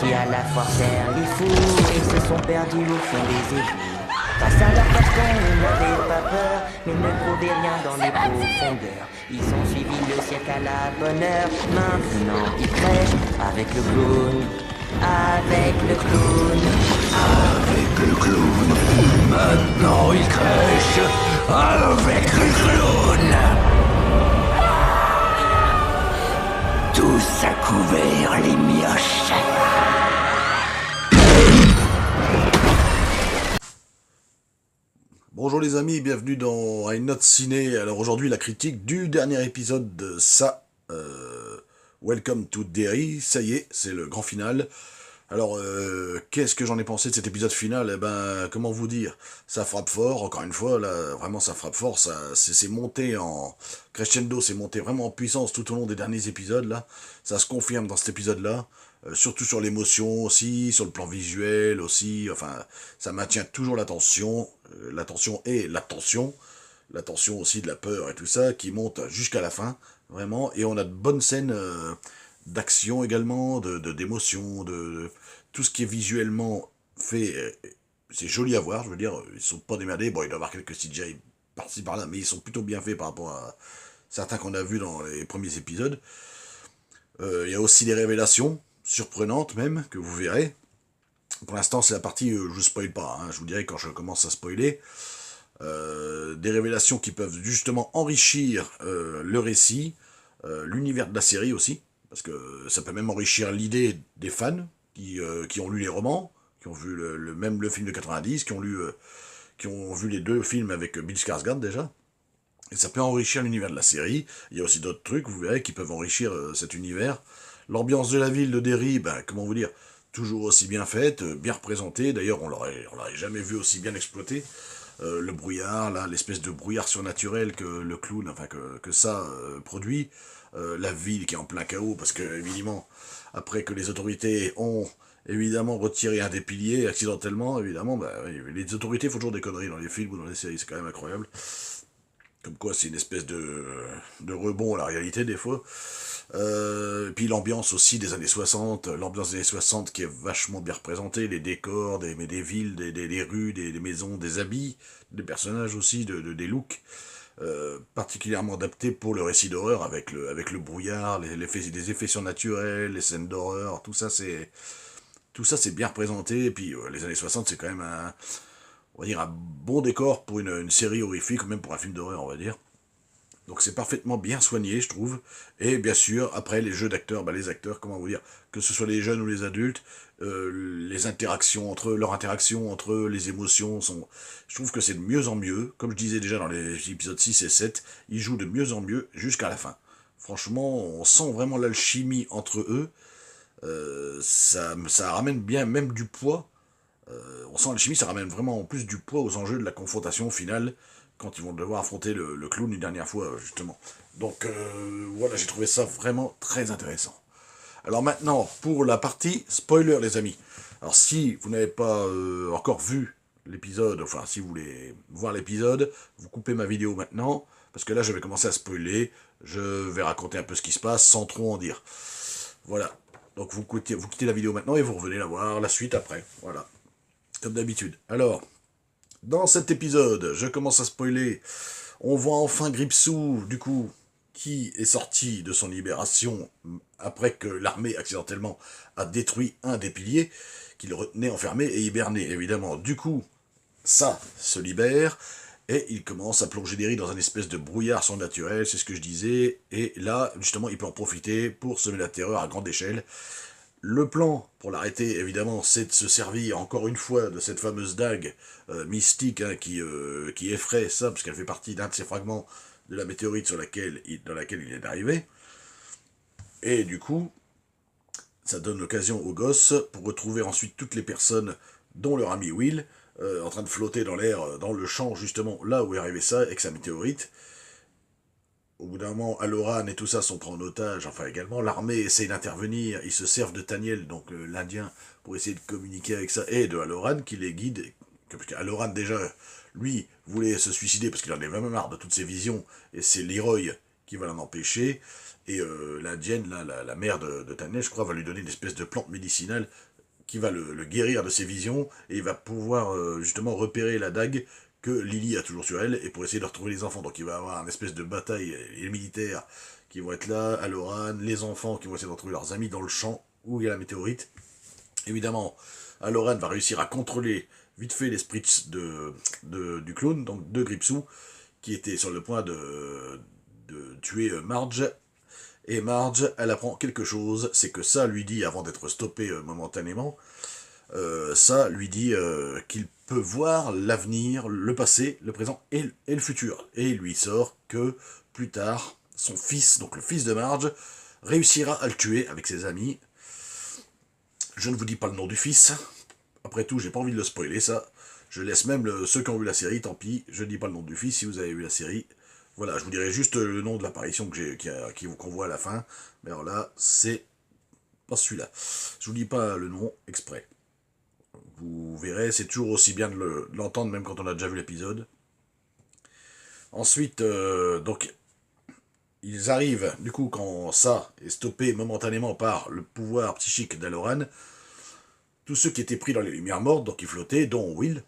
qui à la fois terre les fous et se sont perdus au fond des égouts. Face à leur carton, ils n'avaient pas peur, mais ne trouvaient rien dans les profondeurs. Ils ont suivi le cirque à la bonne heure. Maintenant ils crèchent avec le clown, avec le clown. Avec le clown. Maintenant il crèche avec le clown. Tous à couvert les mioches. Bonjour les amis, bienvenue dans une note ciné. Alors aujourd'hui la critique du dernier épisode de ça, Welcome to Derry, ça y est, c'est le grand final. Alors qu'est-ce que j'en ai pensé de cet épisode final? Eh ben, comment vous dire, ça frappe fort, encore une fois, là, vraiment ça frappe fort, c'est monté en crescendo, c'est monté vraiment en puissance tout au long des derniers épisodes, là. Ça se confirme dans cet épisode-là. Surtout sur l'émotion aussi, sur le plan visuel aussi, enfin, ça maintient toujours l'attention et l'attention aussi de la peur et tout ça, qui monte jusqu'à la fin, vraiment, et on a de bonnes scènes d'action également, d'émotion, de tout ce qui est visuellement fait, c'est joli à voir, je veux dire, ils sont pas démerdés, bon, il doit y avoir quelques CGI par-ci par-là, mais ils sont plutôt bien faits par rapport à certains qu'on a vus dans les premiers épisodes. Il y a aussi des révélations, surprenante même, que vous verrez. Pour l'instant, c'est la partie je spoil pas, hein, je vous dirai quand je commence à spoiler. Des révélations qui peuvent justement enrichir le récit, l'univers de la série aussi, parce que ça peut même enrichir l'idée des fans qui ont lu les romans, qui ont vu même le film de 90, qui ont vu les deux films avec Bill Skarsgård déjà. Et ça peut enrichir l'univers de la série. Il y a aussi d'autres trucs, vous verrez, qui peuvent enrichir cet univers. L'ambiance de la ville de Derry, ben, comment vous dire, toujours aussi bien faite, bien représentée. D'ailleurs, on l'aurait jamais vu aussi bien exploité. Le brouillard, là, l'espèce de brouillard surnaturel que le clown, enfin que ça produit. La ville qui est en plein chaos, parce que, évidemment, après que les autorités ont évidemment retiré un des piliers accidentellement, évidemment, ben, les autorités font toujours des conneries dans les films ou dans les séries, c'est quand même incroyable. Comme quoi, c'est une espèce de rebond à la réalité, des fois. Puis l'ambiance aussi des années 60, l'ambiance des années 60 qui est vachement bien représentée, les décors, des villes, des rues, des maisons, des habits, des personnages aussi, des looks, particulièrement adaptés pour le récit d'horreur, avec le brouillard, les effets surnaturels, les scènes d'horreur, tout ça c'est bien représenté, et puis les années 60 c'est quand même on va dire un bon décor pour une série horrifique, ou même pour un film d'horreur, on va dire. Donc c'est parfaitement bien soigné, je trouve. Et bien sûr, après, les jeux d'acteurs, les acteurs, comment vous dire, que ce soit les jeunes ou les adultes, les interactions entre eux, leur interaction entre eux, les émotions sont... Je trouve que c'est de mieux en mieux. Comme je disais déjà dans les épisodes 6 et 7, ils jouent de mieux en mieux jusqu'à la fin. Franchement, on sent vraiment l'alchimie entre eux. Ça ramène bien même du poids. On sent l'alchimie, ça ramène vraiment en plus du poids aux enjeux de la confrontation finale, quand ils vont devoir affronter le clown une dernière fois, justement. Donc voilà, j'ai trouvé ça vraiment très intéressant. Alors maintenant, pour la partie spoiler, les amis. Alors si vous n'avez pas encore vu l'épisode, enfin si vous voulez voir l'épisode, vous coupez ma vidéo maintenant, parce que là je vais commencer à spoiler, je vais raconter un peu ce qui se passe sans trop en dire. Voilà, donc vous quittez la vidéo maintenant et vous revenez la voir la suite après, voilà. Comme d'habitude. Alors, dans cet épisode, je commence à spoiler, on voit enfin Gripsou, du coup, qui est sorti de son libération après que l'armée, accidentellement, a détruit un des piliers, qui le retenait enfermé et hiberné, évidemment. Du coup, ça se libère, et il commence à plonger Derry dans un espèce de brouillard surnaturel, c'est ce que je disais, et là, justement, il peut en profiter pour semer la terreur à grande échelle. Le plan pour l'arrêter, évidemment, c'est de se servir encore une fois de cette fameuse dague mystique hein, qui effraie ça, parce qu'elle fait partie d'un de ces fragments de la météorite dans laquelle il est arrivé. Et du coup, ça donne l'occasion aux gosses pour retrouver ensuite toutes les personnes, dont leur ami Will, en train de flotter dans l'air, dans le champ justement là où est arrivé ça, avec sa météorite. Au bout d'un moment, Halloran et tout ça sont pris en otage, enfin également, l'armée essaye d'intervenir, ils se servent de Taniel, donc l'Indien, pour essayer de communiquer avec ça, et de Halloran qui les guide, parce qu'Halloran déjà, lui, voulait se suicider parce qu'il en avait vraiment marre de toutes ces visions, et c'est Leroy qui va l'en empêcher, et l'Indienne, là, la mère de Taniel, je crois, va lui donner une espèce de plante médicinale qui va le guérir de ses visions, et il va pouvoir justement repérer la dague que Lily a toujours sur elle, et pour essayer de retrouver les enfants. Donc il va y avoir une espèce de bataille, les militaires qui vont être là, Halloran, les enfants qui vont essayer de retrouver leurs amis dans le champ où il y a la météorite. Évidemment, Halloran va réussir à contrôler vite fait les spritz du clown, donc de Gripsou, qui était sur le point de tuer Marge. Et Marge, elle apprend quelque chose, c'est que ça lui dit, avant d'être stoppé momentanément, ça lui dit qu'il peut voir l'avenir, le passé, le présent et le futur. Et il lui sort que plus tard, son fils, donc le fils de Marge, réussira à le tuer avec ses amis. Je ne vous dis pas le nom du fils. Après tout, j'ai pas envie de le spoiler, ça. Je laisse même ceux qui ont vu la série, tant pis. Je ne dis pas le nom du fils si vous avez vu la série. Voilà, je vous dirai juste le nom de l'apparition qu'on voit à la fin. Mais alors là, c'est pas celui-là. Je vous dis pas le nom exprès. Vous verrez, c'est toujours aussi bien de l'entendre, même quand on a déjà vu l'épisode. Ensuite, donc, ils arrivent, du coup, quand ça est stoppé momentanément par le pouvoir psychique d'Halloran, tous ceux qui étaient pris dans les lumières mortes, donc ils flottaient, dont Will,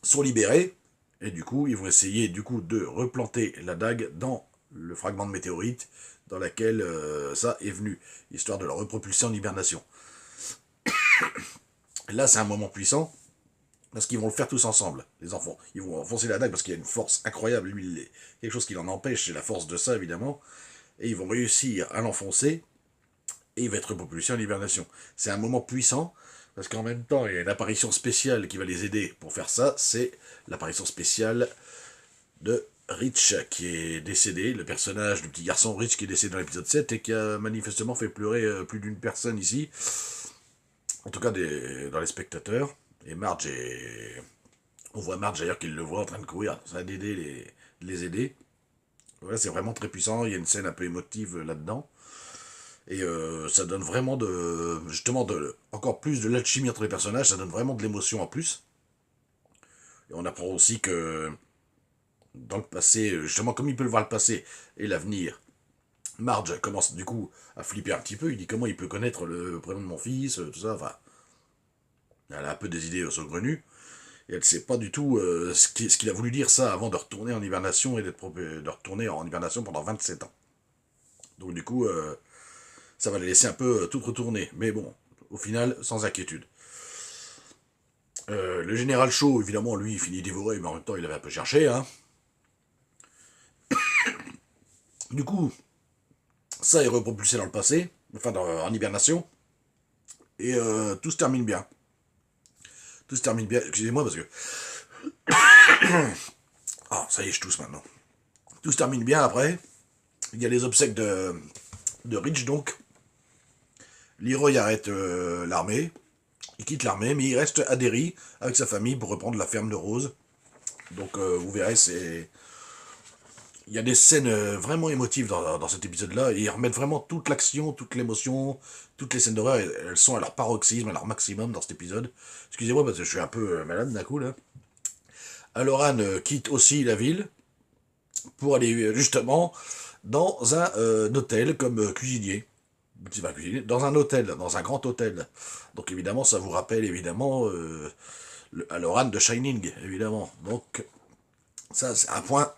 sont libérés, et du coup, ils vont essayer de replanter la dague dans le fragment de météorite dans laquelle ça est venu, histoire de le repropulser en hibernation. Là, c'est un moment puissant, parce qu'ils vont le faire tous ensemble, les enfants. Ils vont enfoncer la dague parce qu'il y a une force incroyable. Lui, quelque chose qui l'en empêche, c'est la force de ça, évidemment. Et ils vont réussir à l'enfoncer, et il va être repropulsé en hibernation. C'est un moment puissant, parce qu'en même temps, il y a une apparition spéciale qui va les aider pour faire ça. C'est l'apparition spéciale de Rich, qui est décédé, le personnage du petit garçon Rich qui est décédé dans l'épisode 7, et qui a manifestement fait pleurer plus d'une personne ici. En tout cas, dans les spectateurs. Et Marge on voit Marge d'ailleurs qu'il le voit en train de courir, ça va les aider. Voilà, c'est vraiment très puissant, il y a une scène un peu émotive là-dedans. Et ça donne vraiment encore plus de l'alchimie entre les personnages, ça donne vraiment de l'émotion en plus. Et on apprend aussi que dans le passé, justement comme il peut le voir le passé et l'avenir, Marge commence du coup à flipper un petit peu, il dit comment il peut connaître le prénom de mon fils, tout ça, enfin... Elle a un peu des idées saugrenues, et elle ne sait pas du tout ce qu'il a voulu dire ça avant de retourner en hibernation et de retourner en hibernation pendant 27 ans. Donc du coup, ça va les laisser un peu tout retourner, mais bon, au final, sans inquiétude. Le général Shaw, évidemment, lui, il finit dévoré, mais en même temps, il avait un peu cherché, hein. Du coup, ça est repropulsé dans le passé, enfin en hibernation, et tout se termine bien. Tout se termine bien, excusez-moi parce que... Ah, ça y est, je tousse maintenant. Tout se termine bien après. Il y a les obsèques de Rich, donc. Leroy arrête l'armée. Il quitte l'armée, mais il reste à Derry avec sa famille pour reprendre la ferme de Rose. Donc vous verrez, il y a des scènes vraiment émotives dans cet épisode-là, et ils remettent vraiment toute l'action, toute l'émotion, toutes les scènes d'horreur, elles sont à leur paroxysme, à leur maximum dans cet épisode. Excusez-moi parce que je suis un peu malade d'un coup, là. Halloran quitte aussi la ville pour aller justement dans un hôtel comme cuisinier. Pas cuisinier, dans un hôtel, dans un grand hôtel. Donc évidemment, ça vous rappelle évidemment le Halloran de Shining, évidemment. Donc ça, c'est un point...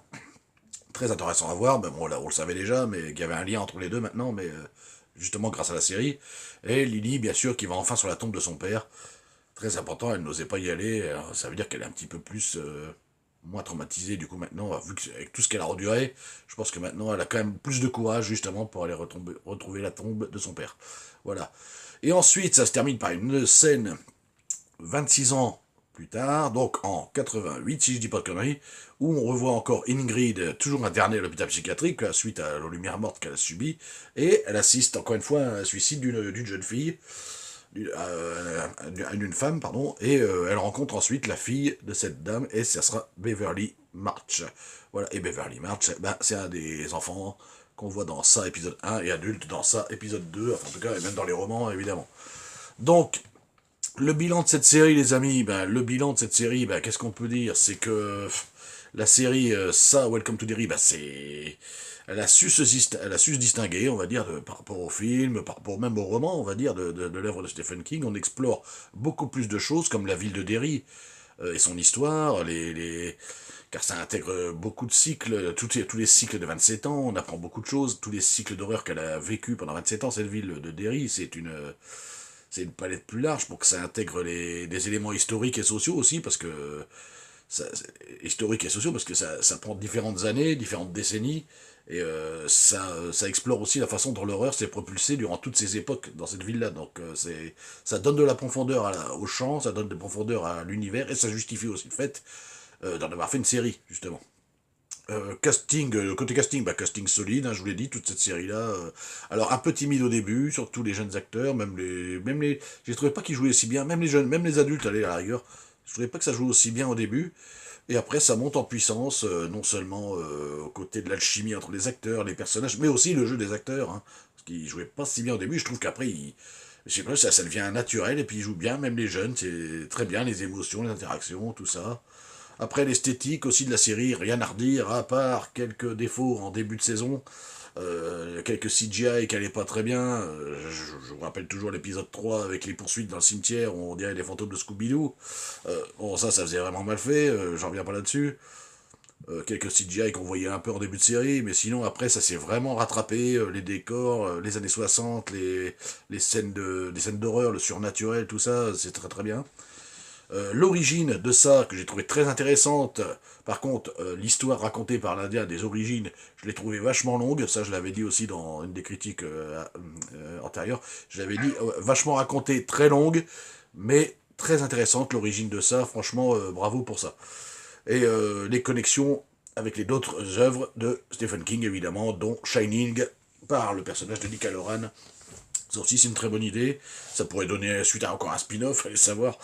très intéressant à voir, ben bon, là, on le savait déjà, mais qu'il y avait un lien entre les deux maintenant, mais justement grâce à la série. Et Lily, bien sûr, qui va enfin sur la tombe de son père. Très important, elle n'osait pas y aller, alors, ça veut dire qu'elle est un petit peu plus... moins traumatisée, du coup, maintenant, vu qu'avec tout ce qu'elle a enduré, je pense que maintenant, elle a quand même plus de courage, justement, pour aller retrouver la tombe de son père. Voilà. Et ensuite, ça se termine par une scène 26 ans plus tard, donc en 88, si je dis pas de conneries, où on revoit encore Ingrid, toujours internée à l'hôpital psychiatrique, suite à la lumière morte qu'elle a subie, et elle assiste encore une fois à un suicide d'une jeune fille, d'une femme, pardon, et elle rencontre ensuite la fille de cette dame, et ça sera Beverly March. Voilà, et Beverly March, ben, c'est un des enfants qu'on voit dans ça, épisode 1, et adulte dans ça, épisode 2, enfin en tout cas, et même dans les romans, évidemment. Donc, le bilan de cette série, les amis, ben, qu'est-ce qu'on peut dire? C'est que La série ça, Welcome to Derry, bah elle a su se distinguer, on va dire, par rapport au film, par rapport même au roman, on va dire, de l'œuvre de Stephen King. On explore beaucoup plus de choses, comme la ville de Derry et son histoire, car ça intègre beaucoup de cycles, tous les cycles de 27 ans, on apprend beaucoup de choses, tous les cycles d'horreur qu'elle a vécu pendant 27 ans, cette ville de Derry, c'est une palette plus large pour que ça intègre des éléments historiques et sociaux aussi, parce que historiques et sociaux, parce que ça prend différentes années, différentes décennies, et ça explore aussi la façon dont l'horreur s'est propulsée durant toutes ces époques dans cette ville-là. Donc ça donne de la profondeur au champ, ça donne de la profondeur à l'univers, et ça justifie aussi le fait d'en avoir fait une série, justement. Côté casting, casting solide, hein, je vous l'ai dit, toute cette série-là. Alors un peu timide au début, surtout les jeunes acteurs, j'ai trouvé pas qu'ils jouaient aussi bien, même les jeunes, même les adultes, allez, à la rigueur, je trouvais pas que ça jouait aussi bien au début. Et après, ça monte en puissance, non seulement aux côtés de l'alchimie entre les acteurs, les personnages, mais aussi le jeu des acteurs, hein, parce qu'ils jouaient pas si bien au début. Je trouve qu'après, je sais pas, ça devient naturel, et puis ils jouent bien, même les jeunes, c'est très bien, les émotions, les interactions, tout ça. Après, l'esthétique aussi de la série, rien à redire, à part quelques défauts en début de saison, quelques CGI qui allaient pas très bien. Je vous rappelle toujours l'épisode 3 avec les poursuites dans le cimetière où on dirait les fantômes de Scooby-Doo. Bon, ça faisait vraiment mal fait, j'en reviens pas là-dessus. Quelques CGI qu'on voyait un peu en début de série, mais sinon après ça s'est vraiment rattrapé, les décors, les années 60, les scènes d'horreur, le surnaturel, tout ça, c'est très très bien. L'origine de ça, que j'ai trouvé très intéressante, par contre, l'histoire racontée par l'Indien des origines, je l'ai trouvée vachement longue, ça je l'avais dit aussi dans une des critiques antérieures, je l'avais dit, vachement racontée, très longue, mais très intéressante l'origine de ça, franchement, bravo pour ça. Et les connexions avec les d'autres œuvres de Stephen King, évidemment, dont Shining, par le personnage de Nick Halloran. Ça aussi, c'est une très bonne idée. Ça pourrait donner suite à encore un spin-off, allez savoir.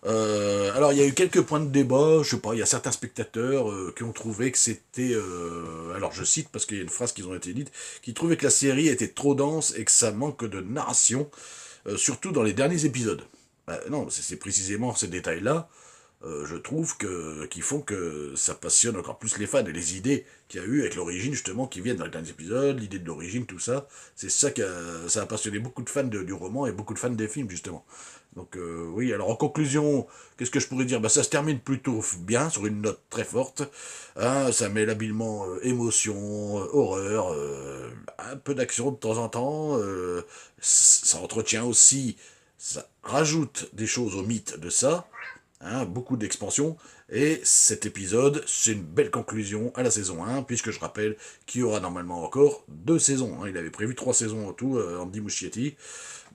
Alors, il y a eu quelques points de débat, je sais pas, il y a certains spectateurs qui ont trouvé que c'était... alors, je cite, parce qu'il y a une phrase qui ont été dites, qui trouvaient que la série était trop dense et que ça manque de narration, surtout dans les derniers épisodes. Non, c'est précisément ces détails-là, je trouve, qui font que ça passionne encore plus les fans, et les idées qu'il y a eu avec l'origine, justement, qui viennent dans les derniers épisodes, l'idée de l'origine, tout ça, c'est ça ça a passionné beaucoup de fans du roman et beaucoup de fans des films, justement. Donc oui, alors en conclusion, qu'est-ce que je pourrais dire? Ça se termine plutôt bien, sur une note très forte, hein, ça mêle habilement émotion, horreur, un peu d'action de temps en temps, ça entretient aussi, ça rajoute des choses au mythe de ça, hein, beaucoup d'expansion, et cet épisode, c'est une belle conclusion à la saison 1, puisque je rappelle qu'il y aura normalement encore 2 saisons, hein, il avait prévu 3 saisons en tout, Andy Muschietti,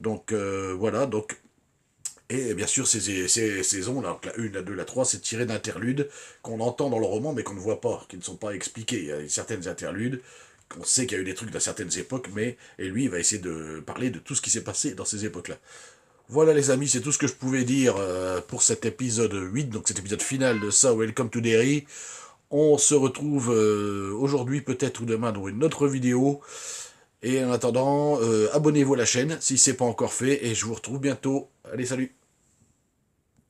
donc voilà, donc... Et bien sûr, ces saisons, là, la 1, la 2, la 3, c'est tiré d'interludes qu'on entend dans le roman, mais qu'on ne voit pas, qui ne sont pas expliqués. Il y a certaines interludes, qu'on sait qu'il y a eu des trucs dans certaines époques, et lui, il va essayer de parler de tout ce qui s'est passé dans ces époques-là. Voilà les amis, c'est tout ce que je pouvais dire pour cet épisode 8, donc cet épisode final de ça, Welcome to Derry. On se retrouve aujourd'hui peut-être ou demain dans une autre vidéo. Et en attendant, abonnez-vous à la chaîne si ce n'est pas encore fait, et je vous retrouve bientôt. Allez, salut!